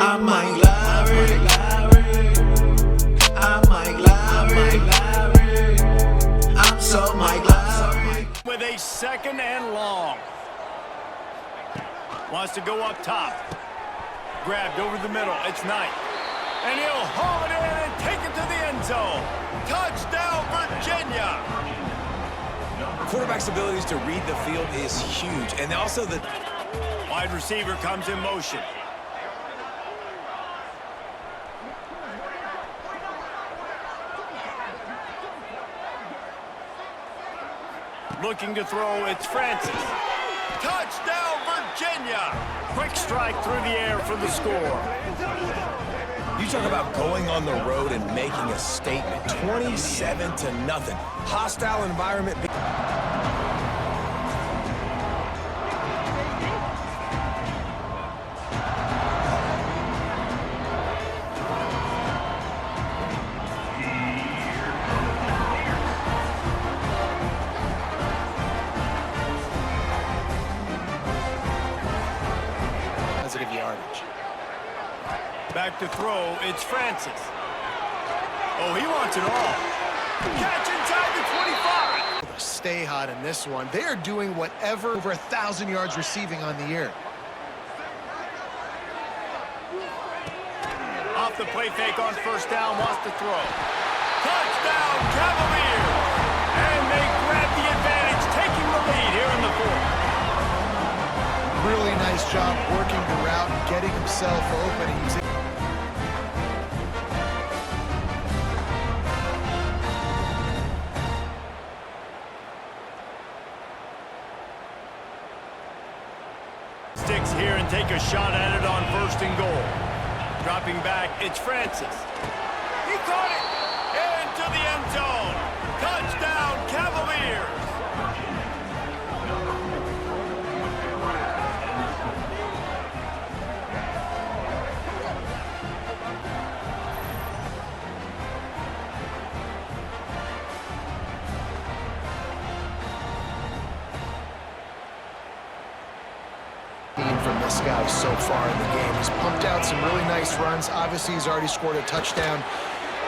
I'm Mike Lowry. I'm Mike Lowry. I'm so Mike Lowry. With a second and long. Wants to go up top. Grabbed over the middle. It's Knight. And he'll haul it in and take it to the end zone. Touchdown, Virginia. Quarterback's abilities to read the field is huge. And also the wide receiver comes in motion. Looking to throw, it's Francis. Touchdown, Virginia! Quick strike through the air for the score. You talk about going on the road and making a statement. 27-0. Hostile environment. Positive yardage. Back to throw, it's Francis. Oh, he wants it all. Catch inside the 25. Stay hot in this one. They are doing whatever. Over 1,000 yards receiving on the year. Off the play fake on first down, wants to throw. Touchdown, Cavaliers! And they grab the advantage, taking the lead here in the fourth. Really nice job working the route and getting himself open. He's Sticks here and take a shot at it on first and goal. Dropping back, it's Francis. He caught it into the end zone. Touchdown, Cavaliers. from this guy so far in the game. He's pumped out some really nice runs. Obviously, he's already scored a touchdown.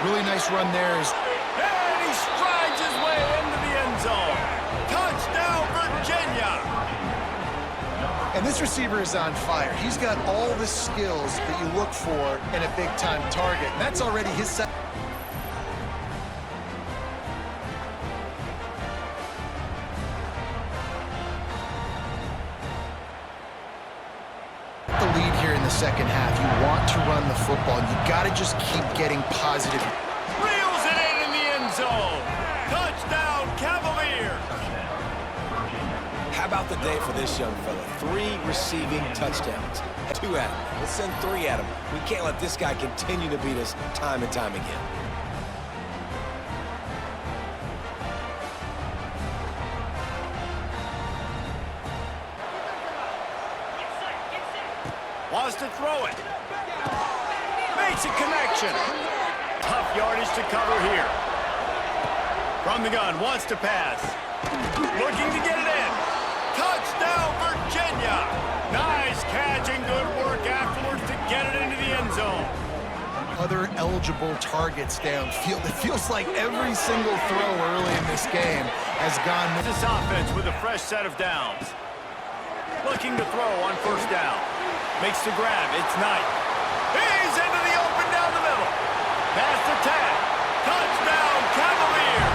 Really nice run there. And he strides his way into the end zone. Touchdown, Virginia. And this receiver is on fire. He's got all the skills that you look for in a big-time target. And that's already his second. The lead here in the second half. You want to run the football. You got to just keep getting positive. Reels it in the end zone. Touchdown, Cavaliers. How about the day for this young fella? 3 receiving touchdowns. 2 at him. Let's send 3 at him. We can't let this guy continue to beat us time and time again. Wants to throw it. Makes a connection. Tough yardage to cover here. From the gun, wants to pass. Looking to get it in. Touchdown, Virginia. Nice catch and good work afterwards to get it into the end zone. Other eligible targets downfield. It feels like every single throw early in this game has gone. This offense with a fresh set of downs. Looking to throw on first down. Makes the grab. It's Knight. He's into the open down the middle. Past the tag. Touchdown, Cavaliers.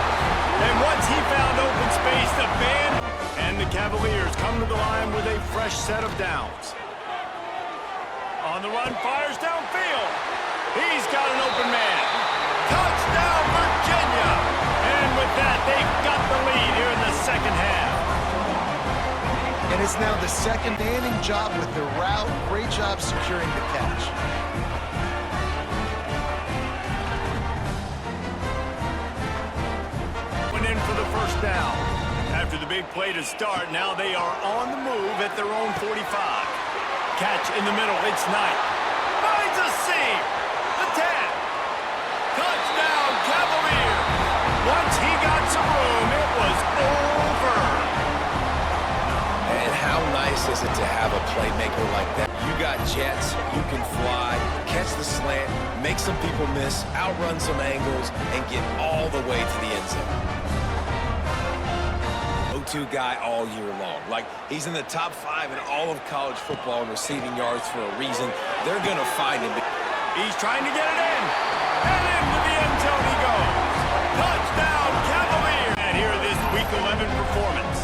And once he found open space, the band and the Cavaliers come to the line with a fresh set of downs. On the run, fires downfield. He's got an open man. Touchdown, Virginia. And with that, they've got the lead here in the second half. And it's now the second standing job with the route. Great job securing the catch. Went in for the first down. After the big play to start, now they are on the move at their own 45. Catch in the middle, it's Knight. Finds a seam. The 10. Touchdown, Cavaliers. Once he got some room, it was over. And how nice is it to have a playmaker like that? You got jets, you can fly. catch the slant, make some people miss, outrun some angles, and get all the way to the end zone. Go-to guy all year long. Like, he's in the top 5 in all of college football in receiving yards for a reason. They're going to find him. He's trying to get it in. And into the end zone he goes. Touchdown, Cavaliers! And here this Week 11 performance.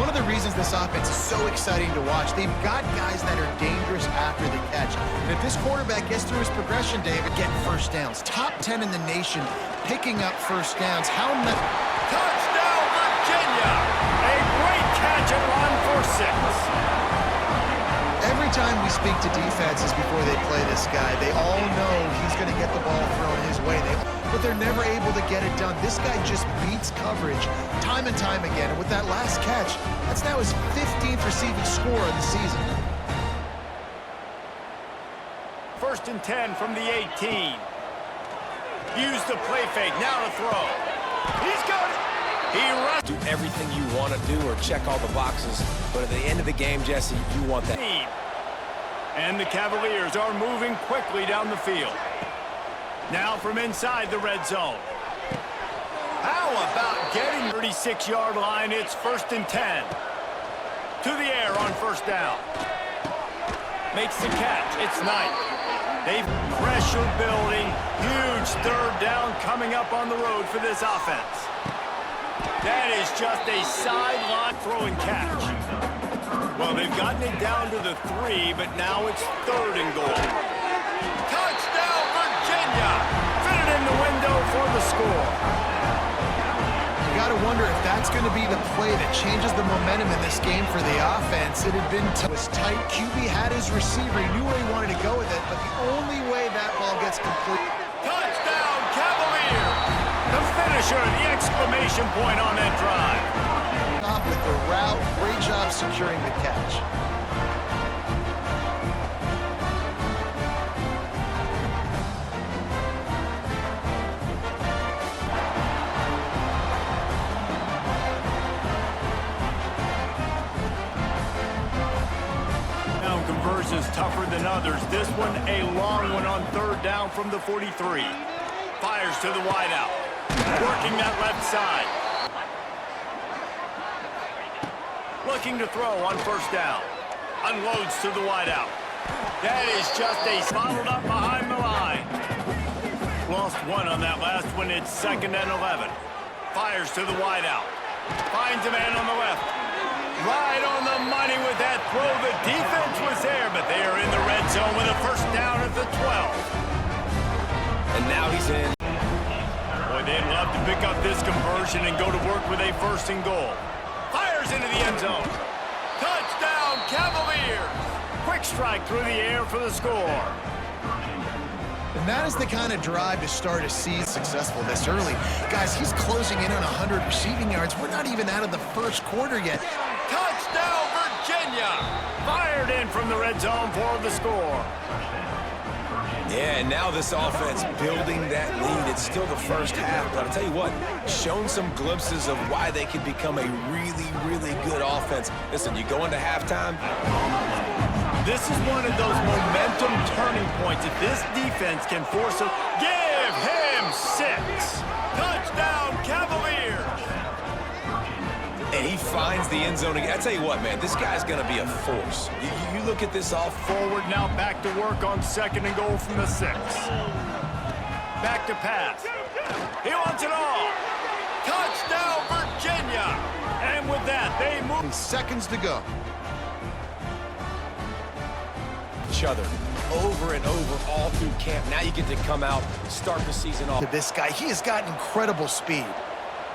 One of the reasons this offense is so exciting to watch, they've got guys that are dangerous after the catch. And if this quarterback gets through his progression, David, get first downs. Top 10 in the nation picking up first downs. How many? Touchdown, Virginia! A great catch and run for 6. Every time we speak to defenses before they play this guy, they all know he's going to get the ball thrown his way. But they're never able to get it done. This guy just beats coverage time and time again. And with that last catch, that's now his 15th receiving score of the season. 1st and 10 from the 18. Use the play fake, now to throw. He's got it. He runs. Do everything you want to do or check all the boxes, but at the end of the game, Jesse, you want that. And the Cavaliers are moving quickly down the field. Now from inside the red zone. How about getting 36-yard line? It's 1st and 10. To the air on 1st down. Makes the catch. It's Knight. They've pressure building. Huge 3rd down coming up on the road for this offense. That is just a sideline throwing catch. Well, they've gotten it down to the 3, but now it's 3rd and goal. Touchdown, Virginia! Fit it in the window for the score. You got to wonder if that's going to be the play that changes the momentum in this game for the offense. It had been was tight. QB had his receiver. He knew where he wanted to go with it, but the only way that ball gets complete. Touchdown, Cavaliers! The finisher, the exclamation point on that drive. Stop with the route. Great job securing the catch. Down conversions tougher than others. This one a long one on 3rd down from the 43. Fires to the wideout. Working that left side. Looking to throw on 1st down. Unloads to the wideout. That is just a bottled up behind the line. Lost 1 on that last one. It's 2nd and 11. Fires to the wideout. Finds a man on the left. Right on the money with that throw. The defense was there, but they are in the red zone with a 1st down at the 12. And now he's in. Boy, they'd love to pick up this conversion and go to work with a 1st and goal. Fires into the end zone. Touchdown, Cavaliers! Quick strike through the air for the score. And that is the kind of drive to start a season successful this early. Guys, he's closing in on 100 receiving yards. We're not even out of the 1st quarter yet. Touchdown, Virginia! Fired in from the red zone for the score. Yeah, and now this offense building that lead. It's still the 1st half, but I'll tell you what, shown some glimpses of why they could become a really, really good offense. Listen, you go into halftime. This is one of those momentum turning points. If this defense can force a... Give him 6! Touchdown, Cavaliers! And he finds the end zone again. I tell you what, man, this guy's going to be a force. You look at this all forward now, back to work on 2nd and goal from the 6. Back to pass. He wants it all. Touchdown, Virginia! And with that, they move. Seconds to go. each other over and over all through camp. Now you get to come out, start the season off. This guy, he has got incredible speed.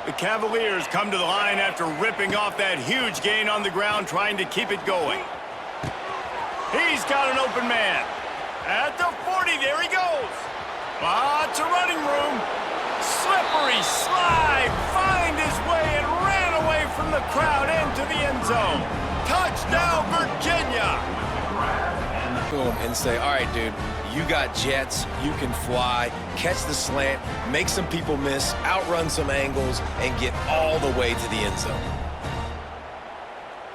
The Cavaliers come to the line after ripping off that huge gain on the ground, trying to keep it going. He's got an open man. At the 40, there he goes. Lots of running room. Slippery slide, find his way and ran away from the crowd into the end zone. Touchdown, Virginia. Boom, and say, all right, dude, you got jets, you can fly, catch the slant, make some people miss, outrun some angles, and get all the way to the end zone.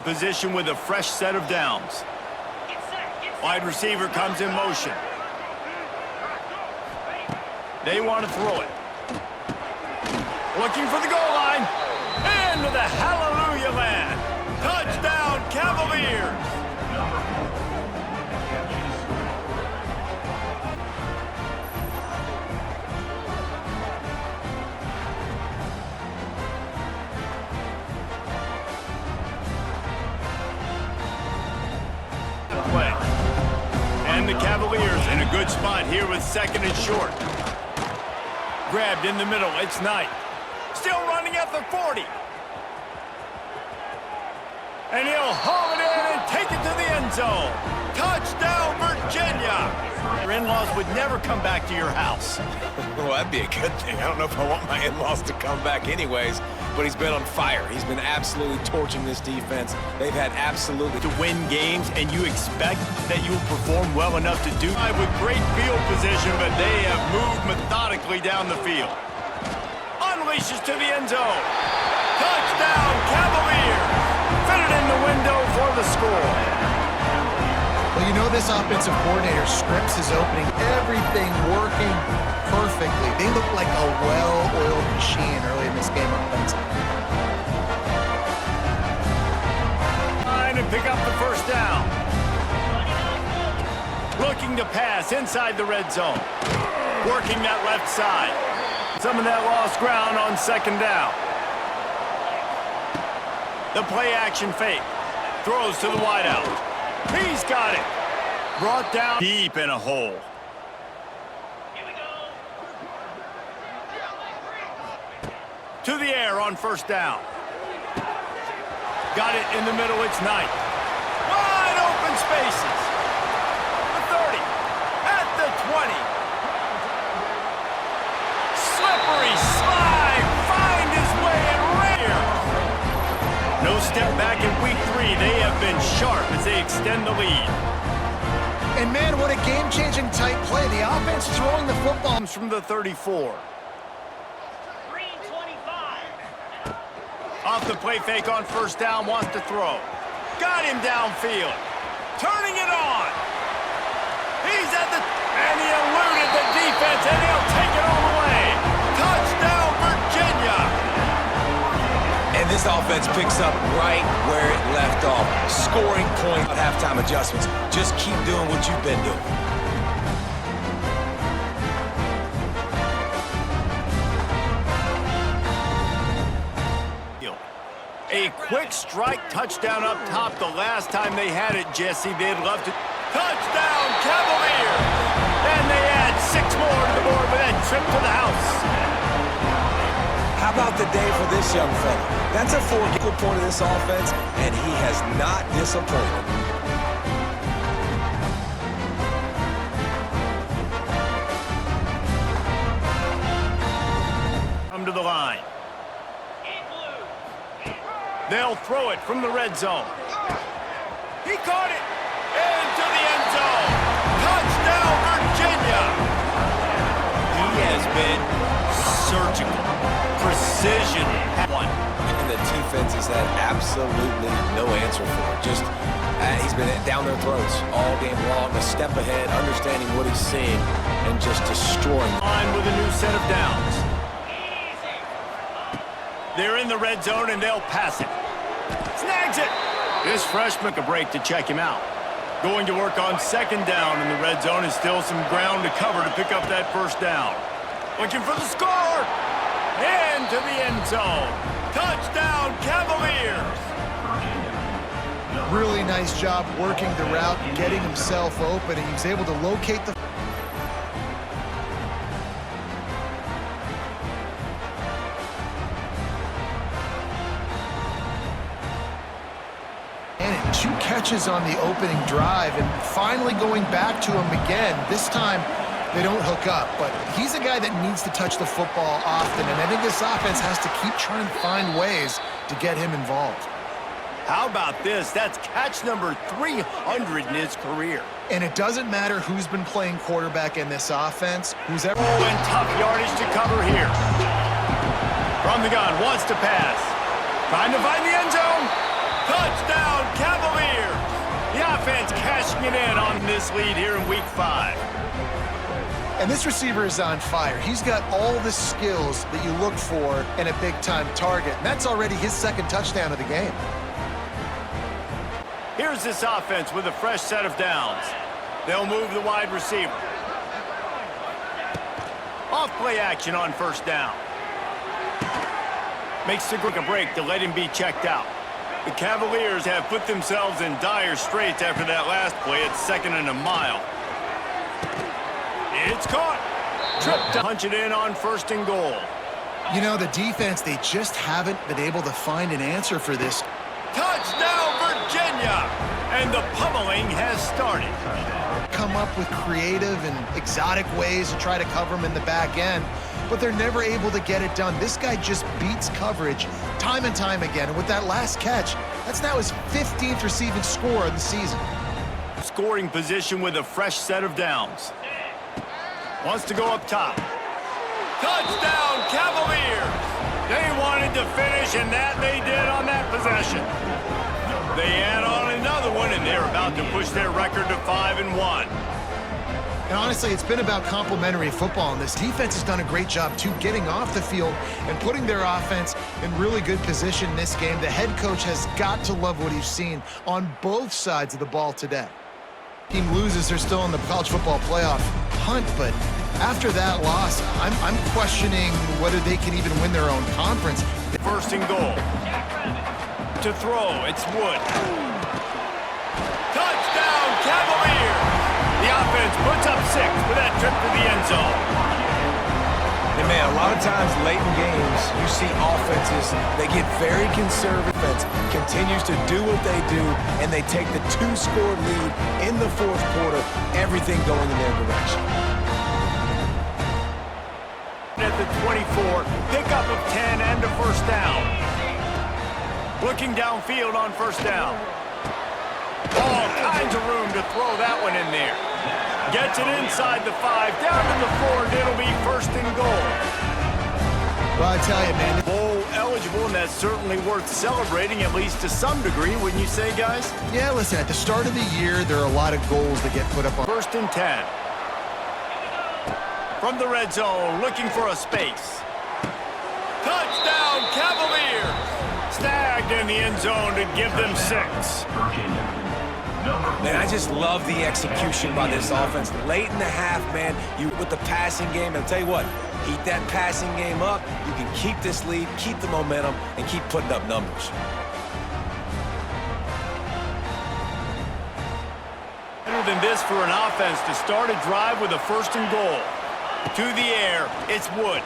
Position with a fresh set of downs. Wide receiver comes in motion. They want to throw it. Looking for the goal line. Into the hallelujah land. Touchdown, Cavaliers. Play. And the Cavaliers in a good spot here with second and short. Grabbed in the middle, it's Knight. Still running at the 40. And he'll haul it in and take it to the end zone. Touchdown, Virginia! Your in-laws would never come back to your house. Well, that'd be a good thing. I don't know if I want my in-laws to come back anyways, but he's been on fire. He's been absolutely torching this defense. They've had absolutely To win games, and you expect that you will perform well enough to do it with great field position, but they have moved methodically down the field. Unleashes to the end zone. Touchdown, Cavaliers! Fit it in the window for the score. Well, you know this offensive coordinator scripts his opening, everything working perfectly. They look like a well-oiled machine early in this game offensively. And pick up the first down. Looking to pass inside the red zone. Working that left side. Some of that lost ground on second down. The play action fake. Throws to the wideout. He's got it. Brought down deep in a hole. To the air on first down. Got it in the middle, it's Knight. Wide open spaces. The 30. At the 20. Slippery slide. Find his way in rear. No step back in week 3. They have been sharp as they extend the lead. And man, what a game-changing tight play. The offense throwing the football. Comes from the 34. Off the play fake on first down, wants to throw. Got him downfield. Turning it on. He's at the... And he eluded the defense, and he'll take it all the way. Touchdown, Virginia. And this offense picks up right where it left off. Scoring point at halftime adjustments. Just keep doing what you've been doing. A quick strike touchdown up top the last time they had it, Jesse. They'd love to... Touchdown, Cavaliers! And they add 6 more to the board with that trip to the house. How about the day for this young fella? That's a 4-goal point of this offense, and he has not disappointed. Come to the line. They'll throw it from the red zone. He caught it into the end zone. Touchdown, Virginia. He has been surgical. Precision. One. And the defense has had absolutely no answer for it. Just, he's been down their throats all game long, a step ahead, understanding what he's seeing, and just destroying. Line with a new set of downs. They're in the red zone, and they'll pass it. Snags it. This freshman a break to check him out. Going to work on second down in the red zone, and still some ground to cover to pick up that first down. Looking for the score. Into the end zone. Touchdown, Cavaliers. Really nice job working the route and getting himself open, and he was able to locate the... And 2 catches on the opening drive, and finally going back to him again. This time, they don't hook up, but he's a guy that needs to touch the football often, and I think this offense has to keep trying to find ways to get him involved. How about this? That's catch number 300 in his career. And it doesn't matter who's been playing quarterback in this offense, who's ever... Oh, and tough yardage to cover here. From the gun, wants to pass. Trying to find the end zone. Touchdown, Cavaliers. The offense defense cashing it in on this lead here in week 5. And this receiver is on fire. He's got all the skills that you look for in a big-time target. And that's already his second touchdown of the game. Here's this offense with a fresh set of downs. They'll move the wide receiver. Off play action on first down. Makes the break to let him be checked out. The Cavaliers have put themselves in dire straits after that last play at 2nd and a mile. It's caught. Tripped to punch it in on 1st and goal. You know, the defense, they just haven't been able to find an answer for this. Touchdown, Virginia! And the pummeling has started. Come up with creative and exotic ways to try to cover him in the back end, but they're never able to get it done. This guy just beats coverage time and time again. And with that last catch, that's now his 15th receiving score of the season. Scoring position with a fresh set of downs. Wants to go up top. Touchdown, Cavaliers! They wanted to finish, and that they did on that possession. They add on another one, and they're about to push their record to 5-1. And honestly, it's been about complementary football, and this defense has done a great job, too, getting off the field and putting their offense in really good position in this game. The head coach has got to love what he's seen on both sides of the ball today. Team loses, they're still in the college football playoff hunt, but after that loss, I'm questioning whether they can even win their own conference. 1st and goal. To throw, it's Wood. Touchdown, Cavaliers! The offense puts up 6 with that trip to the end zone. And man, a lot of times late in games, you see offenses, they get very conservative, continues to do what they do, and they take the 2-score lead in the 4th quarter, everything going in their direction. At the 24, pickup of 10 and a 1st down. Looking downfield on 1st down. All kinds of room to throw that one in there. Gets it inside the 5, down to the 4, and it'll be 1st and goal. Well, I tell you, man. Bowl eligible, and that's certainly worth celebrating, at least to some degree, wouldn't you say, guys? Yeah, listen, at the start of the year, there are a lot of goals that get put up on. 1st and 10. From the red zone, looking for a space. Touchdown, Cavaliers! Snagged in the end zone to give them 6. Man, I just love the execution by this offense. Late in the half, man, you with the passing game, and I'll tell you what, heat that passing game up, you can keep this lead, keep the momentum, and keep putting up numbers. Better than this for an offense to start a drive with a 1st and goal. To the air, it's Wood.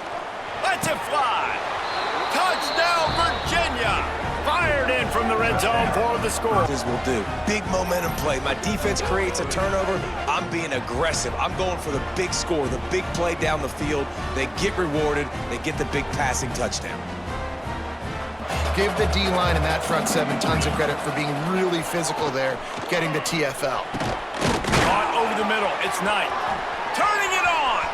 Lets it fly. Touchdown, Virginia! Fired in from the red zone for the score. This will do. Big momentum play. My defense creates a turnover. I'm being aggressive. I'm going for the big score, the big play down the field. They get rewarded. They get the big passing touchdown. Give the D-line and that front 7 tons of credit for being really physical there, getting the TFL. Caught over the middle. It's Knight. Turning it on.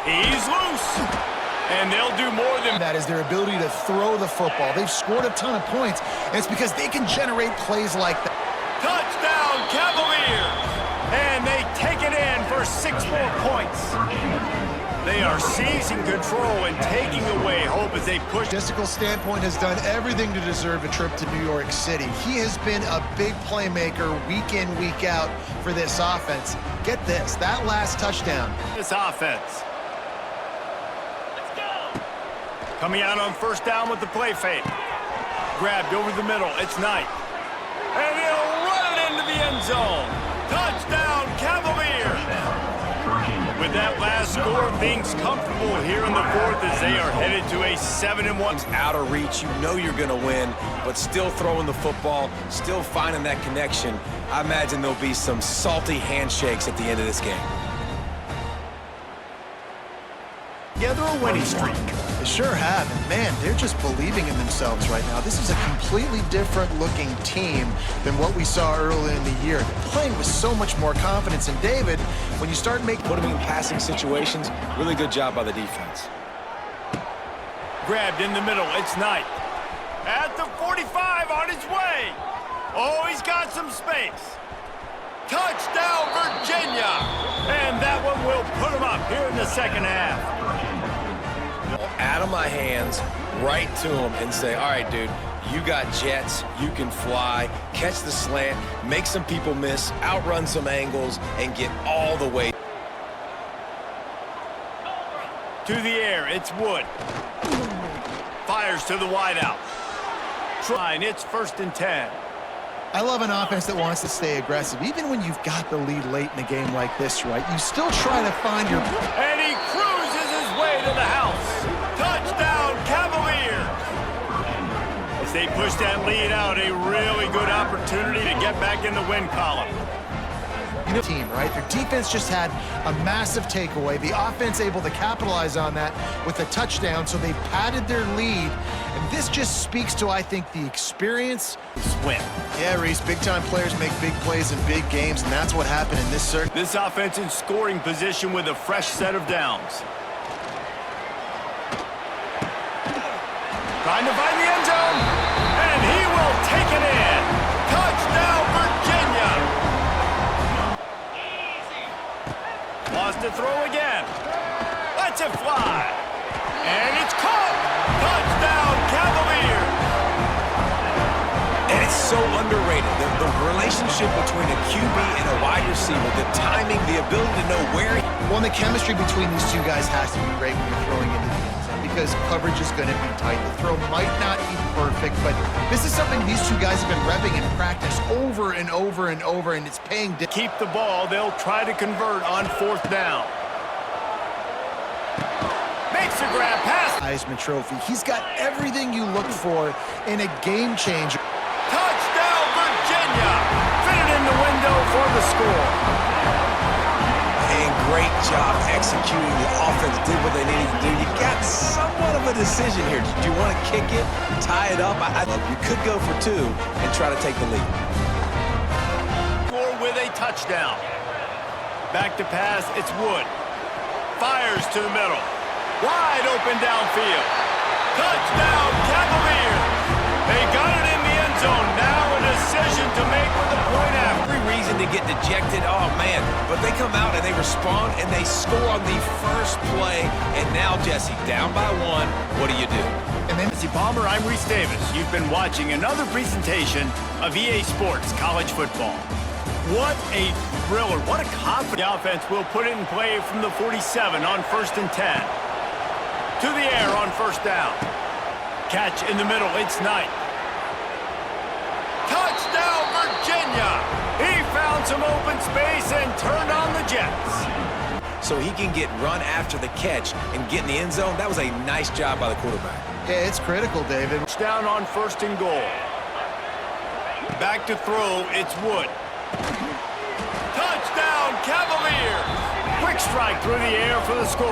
He's loose. And they'll do more than that is their ability to throw the football. They've scored a ton of points, and it's because they can generate plays like that. Touchdown, Cavaliers! And they take it in for 6 more points. They are seizing control and taking away hope as they push. Logistical standpoint has done everything to deserve a trip to New York City. He has been a big playmaker week in, week out for this offense. Get this, that last touchdown. This offense. Coming out on 1st down with the play fake. Grabbed over the middle. It's Knight. And he'll run it into the end zone. Touchdown, Cavaliers. With that last score, things comfortable here in the 4th as they are headed to a 7-1. Out of reach, you know you're going to win, but still throwing the football, still finding that connection. I imagine there'll be some salty handshakes at the end of this game. Together a winning streak. They sure have, and man, they're just believing in themselves right now. This is a completely different looking team than what we saw earlier in the year. They're playing with so much more confidence, and David, when you start making... Put them in passing situations, really good job by the defense. Grabbed in the middle, it's Knight. At the 45, on his way. Oh, he's got some space. Touchdown, Virginia! And that one will put them up here in the second half. Out of my hands, right to him, and say, all right, dude, you got jets, you can fly, catch the slant, make some people miss, outrun some angles, and get all the way. To the air, it's Wood. Fires to the wideout. Trying, it's 1st and 10. I love an offense that wants to stay aggressive. Even when you've got the lead late in a game like this, right, you still try to find your... And he cruises his way to the house. Touchdown, Cavaliers! As they push that lead out, a really good opportunity to get back in the win column. Team, right? Their defense just had a massive takeaway. The offense able to capitalize on that with a touchdown, so they padded their lead. And this just speaks to, I think, the experience. Swim. Yeah, Reese, big-time players make big plays in big games, and that's what happened in this circuit. This offense in scoring position with a fresh set of downs. Trying to find the end zone, and he will take it in. Touchdown, Virginia! Lost to throw again. Lets it fly. And it's caught. Touchdown, Cavaliers. And it's so underrated. The relationship between a QB and a wide receiver, the timing, the ability to know where. Well, the chemistry between these two guys has to be great when you're throwing into the end zone, because coverage is going to be tight. The throw might not be perfect, but this is something these two guys have been repping in practice over and over and over, and it's paying. Keep the ball. They'll try to convert on 4th down. Makes a grab pass. Heisman Trophy. He's got everything you look for in a game changer. Touchdown, Virginia! Fitted in the window for the score. And great job executing. The offense did what they needed to do. You got somewhat of a decision here. Do you want to kick it, tie it up? You could go for 2 and try to take the lead. Score with a touchdown. Back to pass, it's Wood. Fires to the middle. Wide open downfield. Touchdown, Cavaliers! They got it in the end zone. Now a decision to make with the point after. Every reason to get dejected, oh man, but they come out and they respond and they score on the first play. And now, Jesse, down by 1, what do you do? And then, Palmer, I'm Reese Davis. You've been watching another presentation of EA Sports College Football. What a thriller. What a confident offense will put it in play from the 47 on 1st and 10. To the air on 1st down. Catch in the middle, it's Knight. Touchdown, Virginia! He found some open space and turned on the Jets. So he can get run after the catch and get in the end zone. That was a nice job by the quarterback. yeah, it's critical, David. Down on 1st and goal. Back to throw, it's Wood. Touchdown, Cavaliers! Quick strike through the air for the score.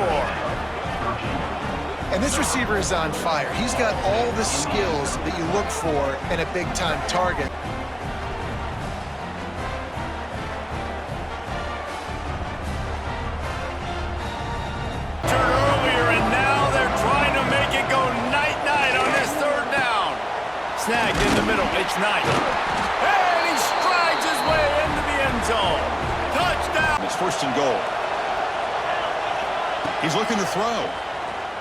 And this receiver is on fire. He's got all the skills that you look for in a big-time target. Earlier, and now they're trying to make it go night-night on this 3rd down. Snagged in the middle, it's Knight. And he strides his way into the end zone. Touchdown! It's 1st and goal. He's looking to throw.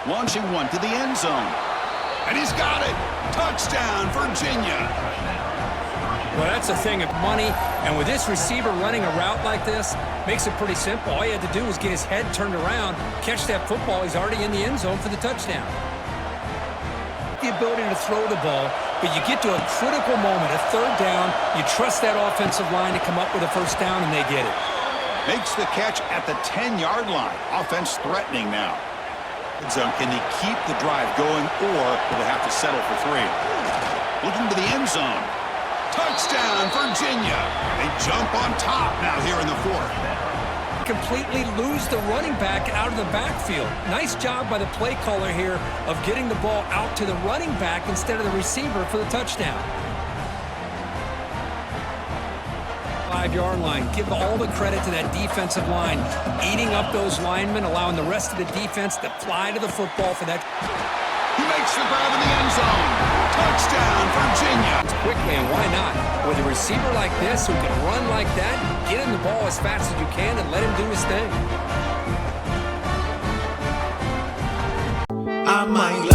Launching one to the end zone. And he's got it. Touchdown, Virginia. Well, that's a thing of money, and with this receiver running a route like this, makes it pretty simple. All he had to do was get his head turned around, catch that football. He's already in the end zone for the touchdown. The ability to throw the ball, but you get to a critical moment, a 3rd down, you trust that offensive line to come up with a 1st down, and they get it. Makes the catch at the 10-yard line. Offense threatening now. Zone. Can he keep the drive going, or will they have to settle for 3? Looking to the end zone. Touchdown, Virginia. They jump on top now here in the 4th. Completely lose the running back out of the backfield. Nice job by the play caller here of getting the ball out to the running back instead of the receiver for the touchdown. 5-yard line. Give all the credit to that defensive line, eating up those linemen, allowing the rest of the defense to fly to the football for that. He makes the grab in the end zone. Touchdown, Virginia. Quickly, and why not? With a receiver like this who can run like that, Get him the ball as fast as you can and let him do his thing. I might